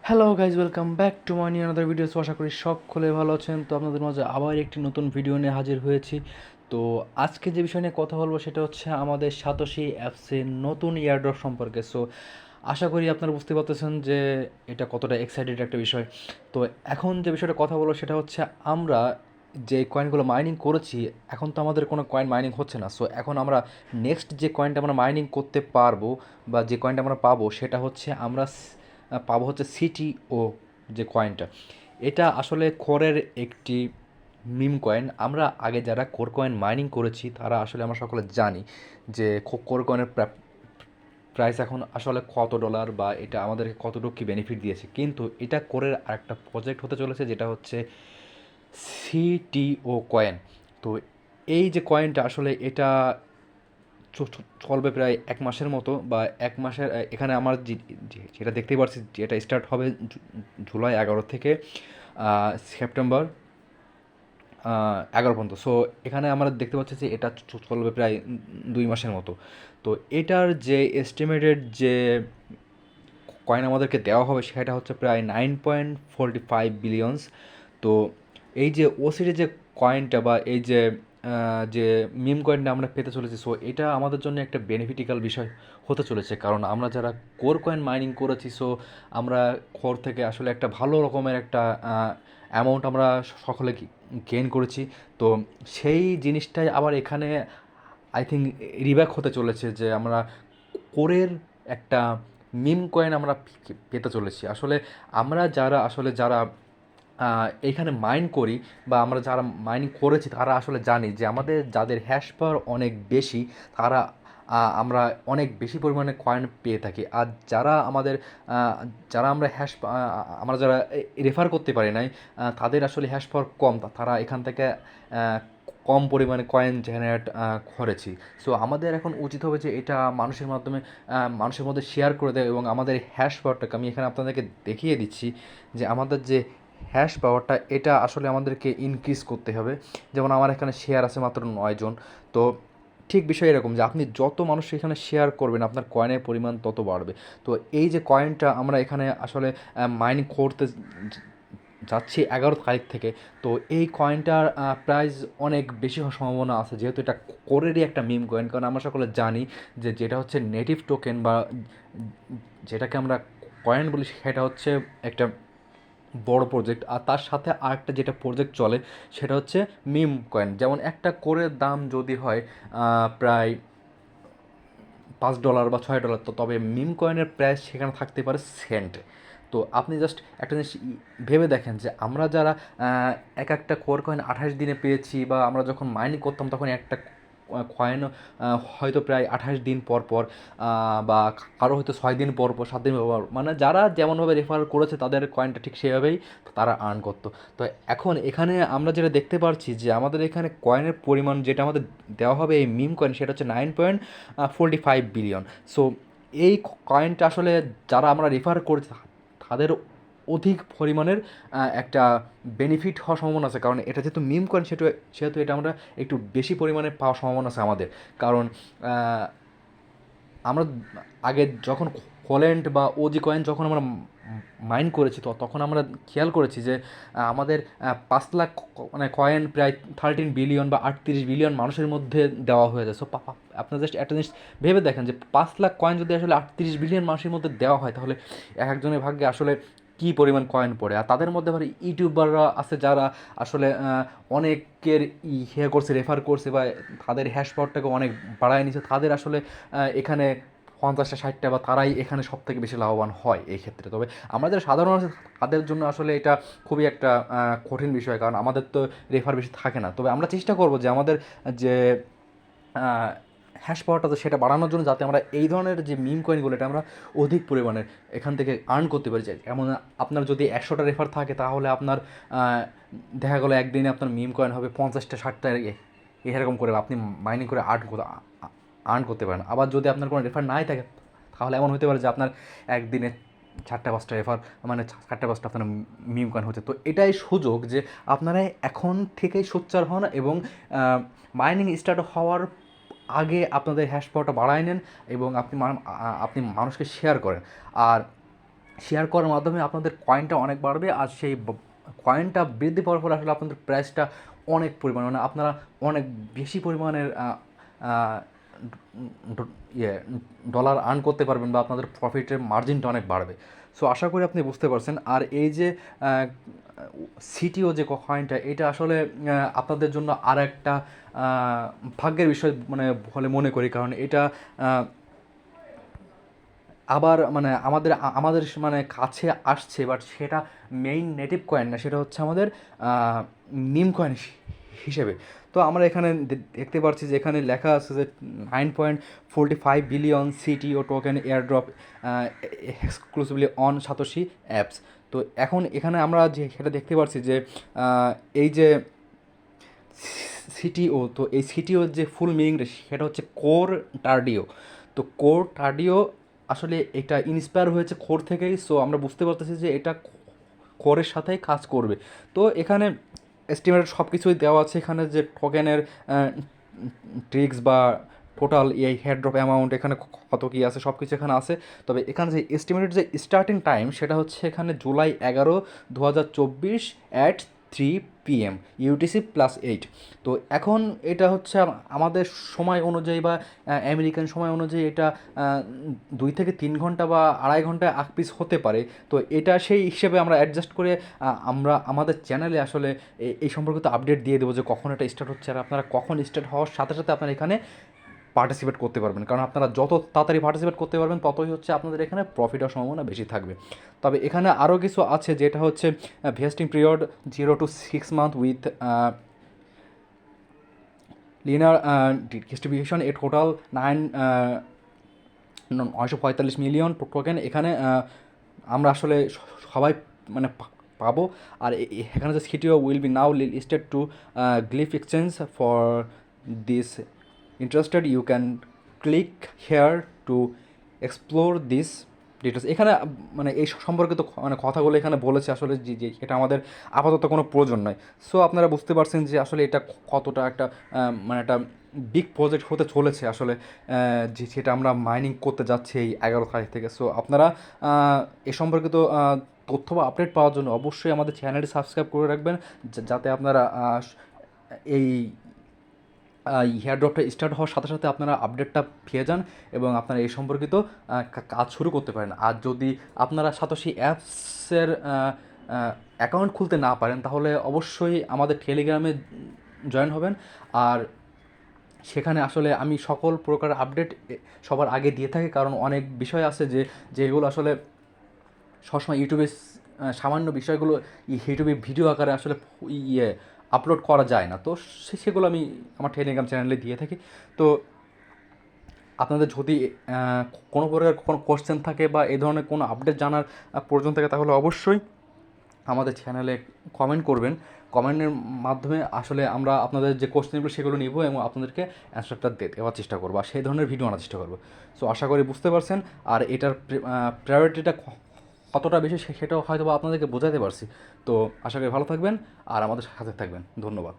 Hello guys, welcome back to my new another videos. আশা করি সকলে ভালো আছেন। তো আপনাদের মাঝে আবার একটি নতুন ভিডিও নিয়ে হাজির হয়েছি। তো আজকে যে বিষয় নিয়ে কথা বলবো সেটা হচ্ছে আমাদের সাতোশি অ্যাপসের নতুন ইয়ারড্রপ সম্পর্কে। সো আশা করি আপনারা বুঝতে পারতেছেন যে এটা কতটা এক্সাইটেড একটা বিষয়। তো এখন যে বিষয়টা কথা বলবো সেটা হচ্ছে আমরা যে কয়েনগুলো মাইনিং করেছি, এখন তো আমাদের কোনো কয়েন মাইনিং হচ্ছে না। সো এখন আমরা নেক্সট যে কয়েনটা আমরা মাইনিং করতে পারবো বা যে কয়েনটা আমরা পাবো সেটা হচ্ছে আমরা পাবো হচ্ছে সিটিও যে কয়েনটা। এটা আসলে কোরের একটি মিম কয়েন। আমরা আগে যারা কোর কয়েন মাইনিং করেছি তারা আসলে আমরা সকলে জানি যে কোর কয়েনের প্রাইস এখন আসলে কত ডলার বা এটা আমাদেরকে কতটুকু কী বেনিফিট দিয়েছে। কিন্তু এটা কোরের আরেকটা প্রজেক্ট হতে চলেছে যেটা হচ্ছে সিটিও কয়েন। তো এই যে কয়েনটা আসলে এটা চলবে প্রায় ১ মাসের মতো বা ১ মাসের এখানে আমার যেটা দেখতেই পারছি যে এটা স্টার্ট হবে জুলাই ১১ থেকে সেপ্টেম্বর ১১ পর্যন্ত। সো এখানে আমরা দেখতে পাচ্ছি যে এটা চলবে প্রায় ২ মাসের মতো। তো এটার যে এস্টিমেটেড যে কয়েন আমাদেরকে দেওয়া হবে সেটা হচ্ছে প্রায় 9.45 বিলিয়নস। তো এই যে ওসিডি যে কয়েনটা বা এই যে যে মিম কয়েনটা আমরা পেতে চলেছি, সো এটা আমাদের জন্য একটা বেনিফিটিক্যাল বিষয় হতে চলেছে। কারণ আমরা যারা কোর কয়েন মাইনিং করেছি, সো আমরা কোর থেকে আসলে একটা ভালো রকমের একটা অ্যামাউন্ট আমরা সকলে গেইন করেছি। তো সেই জিনিসটাই আবার এখানে আই থিঙ্ক রিব্যাক হতে চলেছে যে আমরা কোরের একটা মিম কয়েন আমরা পেতে চলেছি। আসলে আমরা যারা এইখানে মাইন করি বা আমরা যারা মাইনিং করেছি তারা আসলে জানি যে আমাদের যাদের হ্যাশ পাওয়ার অনেক বেশি তারা আমরা অনেক বেশি পরিমাণে কয়েন পেয়ে থাকি। আর যারা আমাদের যারা আমরা আমরা যারা রেফার করতে পারি নাই, তাদের আসলে হ্যাশ পাওয়ার কম, তারা এখান থেকে কম পরিমাণে কয়েন জেনারেট করেছি। সো আমাদের এখন উচিত হবে যে এটা মানুষের মধ্যে শেয়ার করে দেয় এবং আমাদের হ্যাশ পাওয়ারটাকে আমি এখানে আপনাদেরকে দেখিয়ে দিচ্ছি যে আমাদের যে হ্যাশ পাওয়ারটা এটা আসলে আমাদেরকে ইনক্রিজ করতে হবে। যেমন আমার এখানে শেয়ার আছে মাত্র ৯ জন। তো ঠিক বিষয় এরকম যে আপনি যত মানুষ এখানে শেয়ার করবেন আপনার কয়েনের পরিমাণ তত বাড়বে। তো এই যে কয়েনটা আমরা এখানে আসলে মাইনিং করতে যাচ্ছি ১১ তারিখ থেকে। তো এই কয়েনটার প্রাইস অনেক বেশি হওয়ার সম্ভাবনা আছে যেহেতু এটা কোরেরই একটা মিম কয়েন। কারণ আমরা সকলে জানি যে যেটা হচ্ছে নেটিভ টোকেন বা যেটাকে আমরা কয়েন বলি সেটা হচ্ছে একটা বড় প্রজেক্ট। আর তার সাথে আরেকটা যেটা প্রজেক্ট চলে সেটা হচ্ছে মিম কয়েন। যেমন একটা কোরের দাম যদি হয় প্রায় $৫ বা $৬, তো তবে মিম কয়েনের প্রাইস সেখানে থাকতে পারে সেন্টে। তো আপনি জাস্ট একটা জিনিস ভেবে দেখেন যে আমরা যারা এক একটা কোর কয়েন ২৮ দিনে পেয়েছি বা আমরা যখন মাইনিং করতাম তখন একটা কয়েন হয়তো প্রায় ২৮ দিন পর পর বা কারো হয়তো ৬ দিন পর পর ৭ দিন পর পর, মানে যারা যেমনভাবে রেফার করেছে তাদের কয়েনটা ঠিক সেভাবেই তারা আর্ন করতো। তো এখন এখানে আমরা যেটা দেখতে পারছি যে আমাদের এখানে কয়েনের পরিমাণ যেটা আমাদের দেওয়া হবে এই মিম কয়েন সেটা হচ্ছে 9.45 বিলিয়ন। সো এই কয়েনটা আসলে যারা আমরা রেফার করেছি তাদের অধিক পরিমাণের একটা বেনিফিট হওয়ার সম্ভাবনা আছে। কারণ এটা যেহেতু মিম কয়েন সেহেতু এটা আমরা একটু বেশি পরিমাণে পাওয়ার সম্ভাবনা আছে আমাদের। কারণ আমরা আগে যখন কোলেন্ট বা ওজি কয়েন যখন আমরা মাইন করেছি তো তখন আমরা খেয়াল করেছি যে আমাদের ৫ লাখ মানে কয়েন প্রায় 13 বিলিয়ন বা ৩৮ বিলিয়ন মানুষের মধ্যে দেওয়া হয়ে যায়। সো আপনার জাস্ট একটা জিনিস ভেবে দেখেন যে ৫ লাখ কয়েন যদি আসলে ৩৮ বিলিয়ন মানুষের মধ্যে দেওয়া হয় তাহলে এক একজনের ভাগ্যে আসলে কী পরিমাণ কয়েন পড়ে। আর তাদের মধ্যে আবার ইউটিউবাররা আছে যারা আসলে অনেকের করছে, রেফার করছে বা তাদের হ্যাশ পাওয়ারটাকে অনেক বাড়ায় নিচ্ছে। তাদের আসলে এখানে ৫০টা ৬০টা বা তারাই এখানে সব থেকে বেশি লাভবান হয় এই ক্ষেত্রে। তবে আমরা যারা সাধারণ আছে তাদের জন্য আসলে এটা খুবই একটা কঠিন বিষয়, কারণ আমাদের তো রেফার বেশি থাকে না। তবে আমরা চেষ্টা করব যে আমাদের যে হ্যাশ পাওয়ারটা তো সেটা বাড়ানোর জন্য যাতে আমরা এই ধরনের যে মিম কয়েনগুলো এটা আমরা অধিক পরিমাণে এখান থেকে আর্ন করতে পারি। এমন আপনার যদি ১০০টা রেফার থাকে তাহলে আপনার দেখা গেলো একদিনে আপনার মিম কয়েন হবে ৫০টা ৬০টা এরকম করে আপনি মাইনিং করে আর্ন করতে পারেন। আবার যদি আপনার কোনো রেফার নাই থাকে তাহলে এমন হতে পারে যে আপনার একদিনে ৪টা ৫টা রেফার মানে ৪টা ৫টা আপনার মিম কয়েন হচ্ছে। তো এটাই সুযোগ যে আপনারা এখন থেকেই সোচ্চার হন এবং মাইনিং স্টার্ট হওয়ার আগে আপনাদের হ্যাশ পাওয়ারটা বাড়ায় নেন এবং আপনি মানুষকে শেয়ার করেন। আর শেয়ার করার মাধ্যমে আপনাদের কয়েনটা অনেক বাড়বে, আর সেই কয়েনটা বৃদ্ধি পাওয়ার ফলে আসলে আপনাদের প্রাইসটা অনেক পরিমাণ, মানে আপনারা অনেক বেশি পরিমাণের ইয়ে ডলার আর্ন করতে পারবেন, বা আপনাদের প্রফিটের মার্জিনটা অনেক বাড়বে। সো আশা করি আপনি বুঝতে পারছেন। আর এই যে সিটিও যে কয়েনটা, এটা আসলে আপনাদের জন্য আর একটা ভাগ্যের বিষয় মানে বলে মনে করি, কারণ এটা আবার মানে আমাদের মানে কাছে আসছে, বাট সেটা মেইন নেটিভ কয়েন না, সেটা হচ্ছে আমাদের নিম কয়েন হিসেবে। তো আমরা এখানে দেখতে পাচ্ছি যে এখানে লেখা আছে যে 9.45 billion CTO token airdrop exclusively on satoshi apps. তো এখন এখানে আমরা যে সেটা দেখতে পাচ্ছি যে এই যে সিটিও, তো এই সিটিওর যে ফুল মিনিংটা সেটা হচ্ছে কোর টার্ডিও। তো কোর টার্ডিও আসলে এটা ইন্সপায়ার হয়েছে কোর থেকেই। সো আমরা বুঝতে পারতেছি যে এটা কোরের সাথেই কাজ করবে। তো এখানে এস্টিমেটেড সব কিছুই দেওয়া আছে, এখানে যে টোকেনের ট্রিক্স বা টোটাল এই হেয়ারড্রপ অ্যামাউন্ট এখানে কত কী আছে সব কিছু এখানে আছে। তবে এখানে যে এস্টিমেটেড যে স্টার্টিং টাইম সেটা হচ্ছে এখানে জুলাই 11, 2024 অ্যাট 3 PM ইউটিসি +8। তো এখন এটা হচ্ছে আমাদের সময় অনুযায়ী বা আমেরিকান সময় অনুযায়ী এটা 2 থেকে 3 ঘন্টা বা 2.5 ঘন্টা আকপিস হতে পারে। তো এটা সেই হিসেবে আমরা অ্যাডজাস্ট করে আমরা আমাদের চ্যানেলে আসলে এই সম্পর্কিত আপডেট দিয়ে দেবো যে কখন এটা স্টার্ট হচ্ছে, আর আপনারা কখন স্টার্ট হওয়ার সাথে সাথে আপনারা এখানে পার্টিসিপেট করতে পারবেন। কারণ আপনারা যত তাড়াতাড়ি পার্টিসিপেট করতে পারবেন ততই হচ্ছে আপনাদের এখানে প্রফিট হওয়ার সম্ভাবনা বেশি থাকবে। তবে এখানে আরও কিছু আছে, যেটা হচ্ছে vesting period 0 to 6 month with linear distribution a total 945 million token এখানে আমরা আসলে সবাই মানে পাবো। আর এখানে যে CTO will be now listed to Glif exchange for this interested you can click here to explore this details. এখানে মানে এই সম্পর্কিত মানে কথাগুলো এখানে বলেছে আসলে যে এটা আমাদের আপাতত কোনো প্রয়োজন নয়। সো আপনারা বুঝতে পারছেন যে আসলে এটা কতটা একটা মানে একটা বিগ প্রজেক্ট হতে চলেছে আসলে, যে সেটা আমরা মাইনিং করতে যাচ্ছি এই 11 তারিখ থেকে। সো আপনারা এ সম্পর্কিত তথ্য বা আপডেট পাওয়ার জন্য অবশ্যই আমাদের চ্যানেলটি সাবস্ক্রাইব করে রাখবেন, যাতে আপনারা এই হেয়ারড্রপটা স্টার্ট হওয়ার সাথে সাথে আপনারা আপডেটটা পেয়ে যান এবং আপনারা এই সম্পর্কিত কাজ শুরু করতে পারেন। আর যদি আপনারা সাতোশি অ্যাপসের অ্যাকাউন্ট খুলতে না পারেন তাহলে অবশ্যই আমাদের টেলিগ্রামে জয়েন হবেন। আর সেখানে আসলে আমি সকল প্রকার আপডেট সবার আগে দিয়ে থাকি, কারণ অনেক বিষয় আছে যেগুলো আসলে সবসময় ইউটিউবে সামান্য বিষয়গুলো ইউটিউবে ভিডিও আকারে আসলে ইয়ে আপলোড করা যায় না। তো সেগুলো আমি আমার টেলিগ্রাম চ্যানেলে দিয়ে থাকি। তো আপনাদের যদি কোনো প্রকার কোনো কোশ্চেন থাকে বা এই ধরনের কোনো আপডেট জানার প্রয়োজন থাকে তাহলে অবশ্যই আমাদের চ্যানেলে কমেন্ট করবেন। কমেন্টের মাধ্যমে আসলে আমরা আপনাদের যে কোশ্চেনগুলো সেগুলো নিব এবং আপনাদেরকে অ্যান্সারটা দেওয়ার চেষ্টা করবো, আর সেই ধরনের ভিডিও আনার চেষ্টা করবো। সো আশা করি বুঝতে পারছেন। আর এটার প্রায়োরিটিটা কতটা বেশি সেটাও হয়তো বা আপনাদেরকে বোঝাতে পারছি। তো আশা করি ভালো থাকবেন আর আমাদের সাথে থাকবেন। ধন্যবাদ।